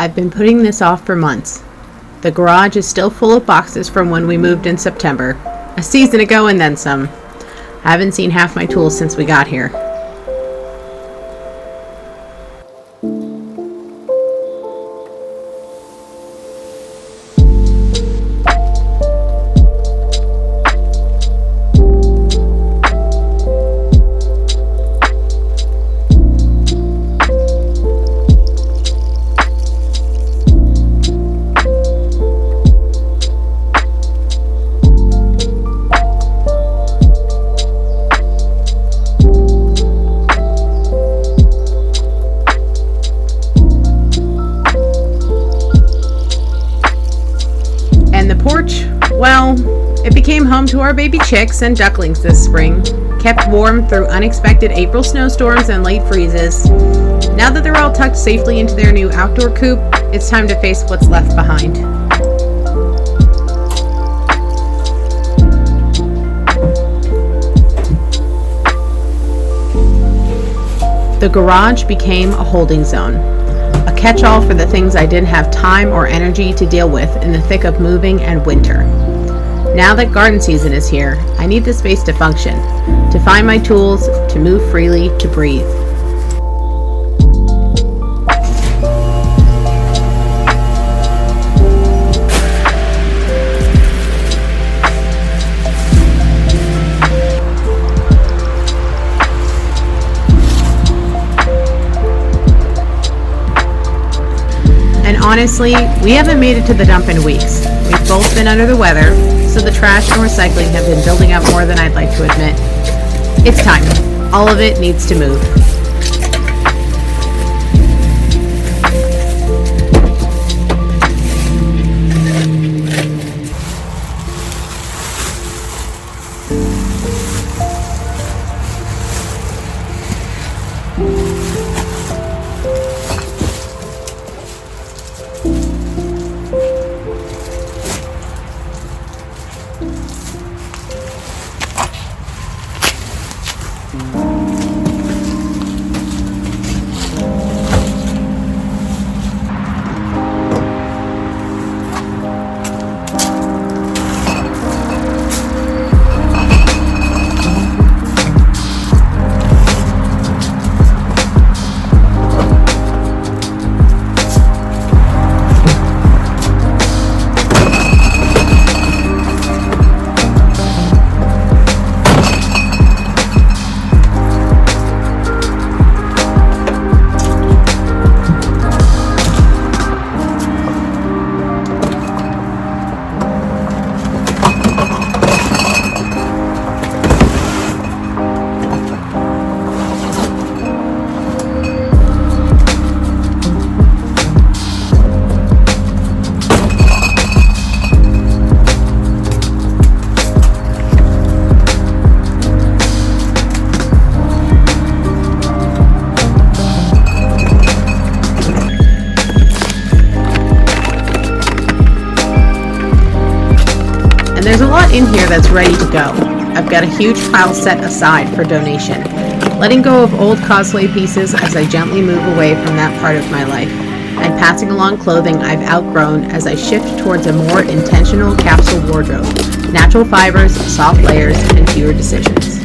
I've been putting this off for months. The garage is still full of boxes from when we moved in September. A season ago and then some. I haven't seen half my tools since we got here. Porch, well, it became home to our baby chicks and ducklings this spring, kept warm through unexpected April snowstorms and late freezes. Now that they're all tucked safely into their new outdoor coop, it's time to face what's left behind. The garage became a holding zone. A catch-all for the things I didn't have time or energy to deal with in the thick of moving and winter. Now that garden season is here, I need the space to function, to find my tools, to move freely, to breathe. And honestly, we haven't made it to the dump in weeks. We've both been under the weather, so the trash and recycling have been building up more than I'd like to admit. It's time. All of it needs to move. And there's a lot in here that's ready to go. I've got a huge pile set aside for donation, letting go of old cosplay pieces as I gently move away from that part of my life, and passing along clothing I've outgrown as I shift towards a more intentional capsule wardrobe, natural fibers, soft layers, and fewer decisions.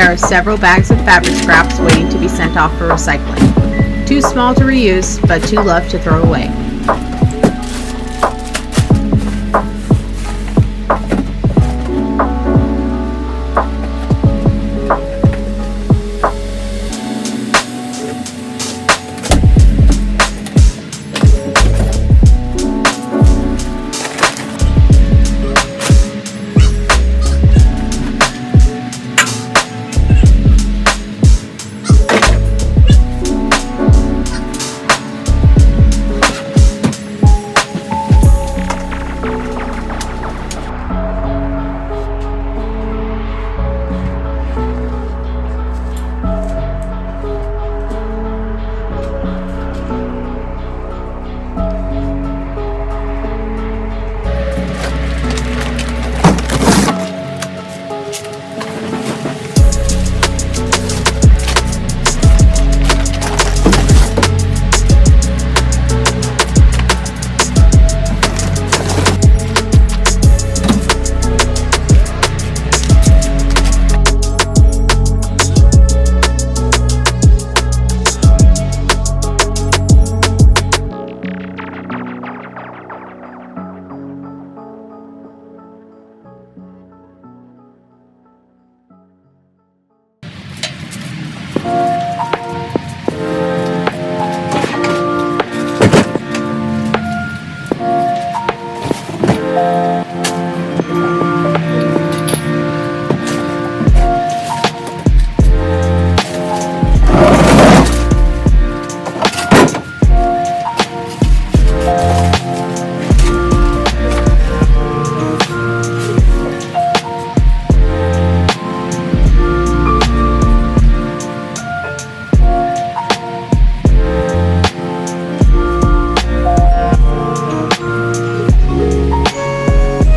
There are several bags of fabric scraps waiting to be sent off for recycling. Too small to reuse, but too loved to throw away.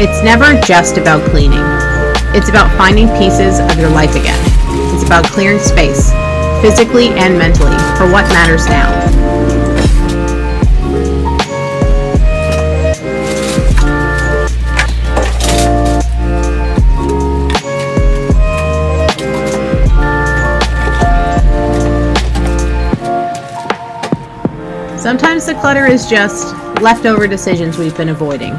It's never just about cleaning. It's about finding pieces of your life again. It's about clearing space, physically and mentally, for what matters now. Sometimes the clutter is just leftover decisions we've been avoiding.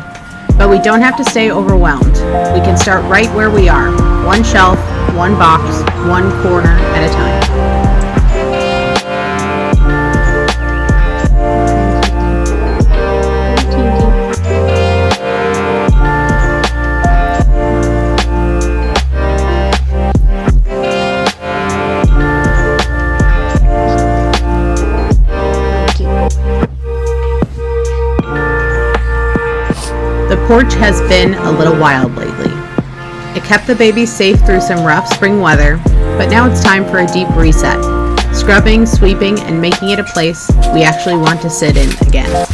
But we don't have to stay overwhelmed. We can start right where we are, one shelf, one box, one corner at a time. The porch has been a little wild lately. It kept the babies safe through some rough spring weather, but now it's time for a deep reset, scrubbing, sweeping, and making it a place we actually want to sit in again.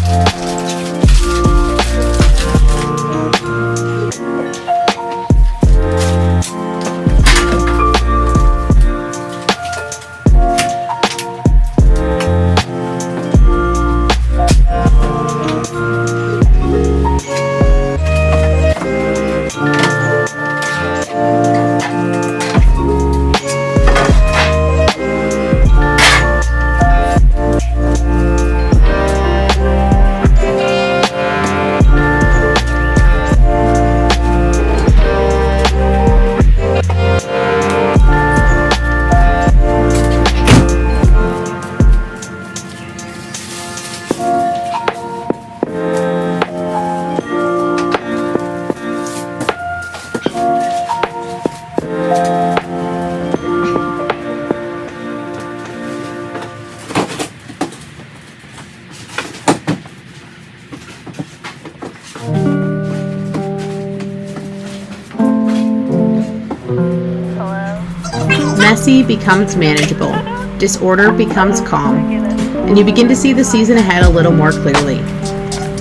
Messy becomes manageable, disorder becomes calm, and you begin to see the season ahead a little more clearly.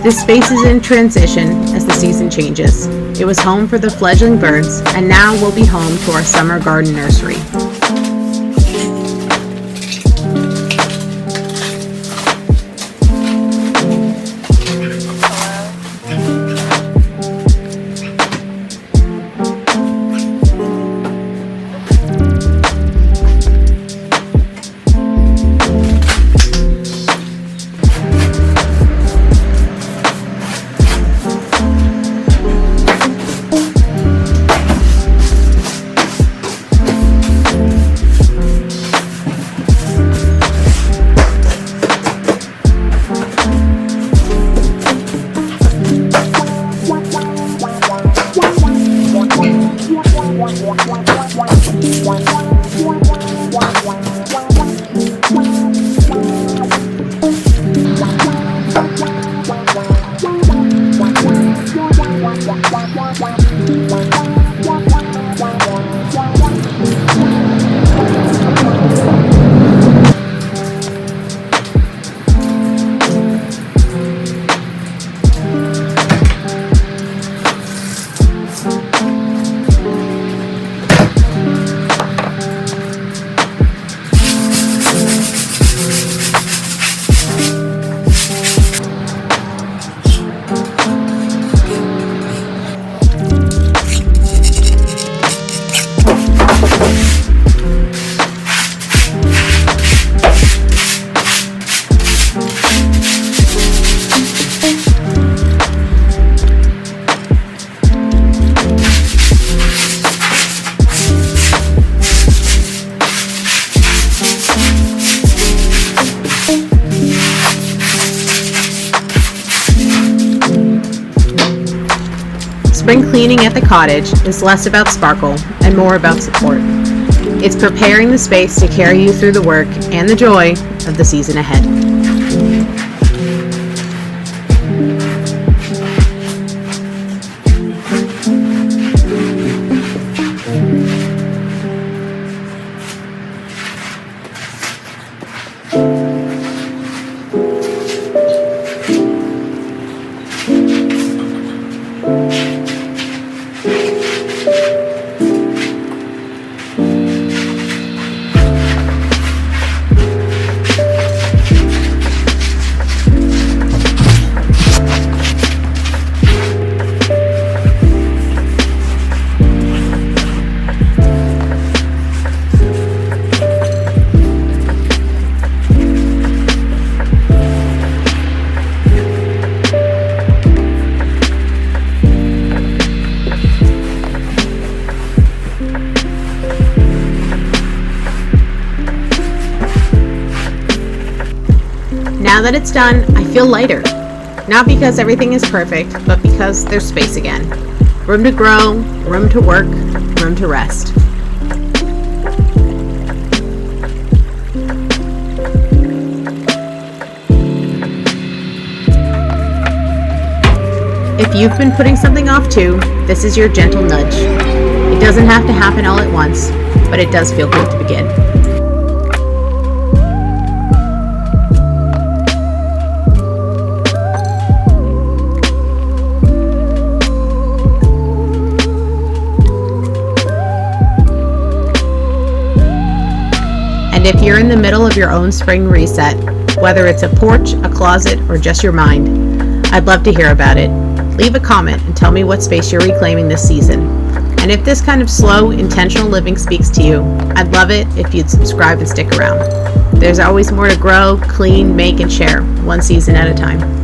This space is in transition as the season changes. It was home for the fledgling birds, and now will be home to our summer garden nursery. Spring cleaning at the cottage is less about sparkle and more about support. It's preparing the space to carry you through the work and the joy of the season ahead. Now that it's done, I feel lighter. Not because everything is perfect, but because there's space again. Room to grow, room to work, room to rest. If you've been putting something off too, this is your gentle nudge. It doesn't have to happen all at once, but it does feel good to begin. And if you're in the middle of your own spring reset, whether it's a porch, a closet, or just your mind, I'd love to hear about it. Leave a comment and tell me what space you're reclaiming this season. And if this kind of slow, intentional living speaks to you, I'd love it if you'd subscribe and stick around. There's always more to grow, clean, make, and share, one season at a time.